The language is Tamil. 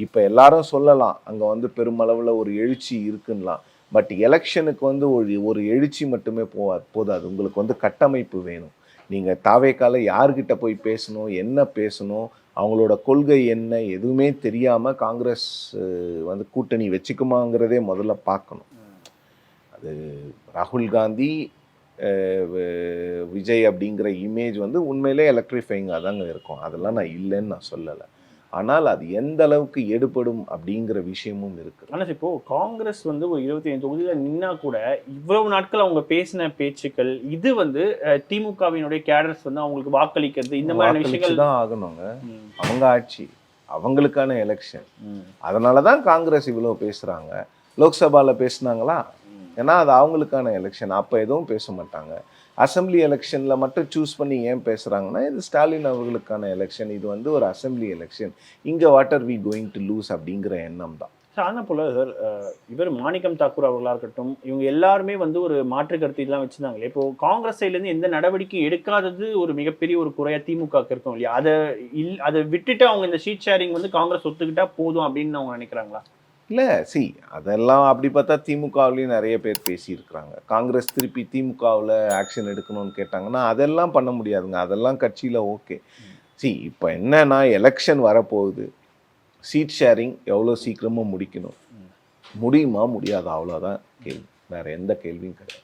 இப்போ எல்லாரும் சொல்லலாம் அங்கே வந்து பெருமளவில் ஒரு எழுச்சி இருக்குன்னலாம். பட் எலெக்ஷனுக்கு வந்து ஒரு எழுச்சி மட்டுமே போதாது. உங்களுக்கு வந்து கட்டமைப்பு வேணும். நீங்கள் தாவேக்கால யார்கிட்ட போய் பேசணும், என்ன பேசணும், அவங்களோட கொள்கை என்ன எதுவுமே தெரியாமல் காங்கிரஸ் வந்து கூட்டணி வச்சுக்குமாங்கிறதே முதல்ல பார்க்கணும். அது ராகுல் காந்தி விஜய் அப்படிங்கிற இமேஜ் வந்து உண்மையிலே எலக்ட்ரிஃபைங்காக தாங்க இருக்கும். அதெல்லாம் நான் இல்லைன்னு நான் சொல்லலை. ஆனால் அது எந்த அளவுக்கு எடுபடும் அப்படிங்கிற விஷயமும் இருக்கு. ஆனால் இப்போ காங்கிரஸ் வந்து ஒரு 25 தொகுதியில் நின்னா கூட இவ்வளவு நாட்கள் அவங்க பேசின பேச்சுக்கள் இது வந்து திமுகவினுடைய கேடர்ஸ் வந்து அவங்களுக்கு வாக்களிக்கிறது இந்த மாதிரி விஷயங்கள் தான் ஆகணுங்க. அவங்க ஆட்சி அவங்களுக்கான எலெக்ஷன். அதனால தான் காங்கிரஸ் இவ்வளோ பேசுகிறாங்க. லோக்சபாவில் பேசுனாங்களா? ஏன்னா அது அவங்களுக்கான எலெக்ஷன். அப்போ எதுவும் பேச மாட்டாங்க. அசம்பிளி எலெக்ஷனில் மட்டும் சூஸ் பண்ணி ஏன் பேசுகிறாங்கன்னா, இது ஸ்டாலின் அவர்களுக்கான எலெக்ஷன். இது வந்து ஒரு அசம்பிளி எலெக்ஷன். இங்கே what are we going to lose அப்படிங்கிற எண்ணம் தான். சார் ஆனால் போல சார் இவர் மாணிக்கம் தாக்கூர் அவர்களாக இருக்கட்டும், இவங்க எல்லாருமே வந்து ஒரு மாற்று கருத்து இதெல்லாம் வச்சுருந்தாங்களே. இப்போது காங்கிரஸ் சைட்லேருந்து எந்த நடவடிக்கையும் எடுக்காதது ஒரு மிகப்பெரிய ஒரு குறையாக திமுக இருக்கும் இல்லையா? அதை விட்டுட்டு அவங்க இந்த ஷீட் ஷேரிங் வந்து காங்கிரஸ் ஒத்துக்கிட்டா போதும் அப்படின்னு அவங்க நினைக்கிறாங்களா? இல்லை, அதெல்லாம் அப்படி பார்த்தா திமுகவிலையும் நிறைய பேர் பேசியிருக்கிறாங்க. காங்கிரஸ் திருப்பி திமுகவில் ஆக்ஷன் எடுக்கணும்னு கேட்டாங்கன்னா அதெல்லாம் பண்ண முடியாதுங்க. அதெல்லாம் கட்சியில் ஓகே. இப்போ என்னன்னா எலெக்ஷன் வரப்போகுது. சீட் ஷேரிங் எவ்வளோ சீக்கிரமாக முடிக்கணும். முடியுமா முடியாதா? அவ்வளோதான் கேள்வி. வேறு எந்த கேள்வியும் கிடையாது.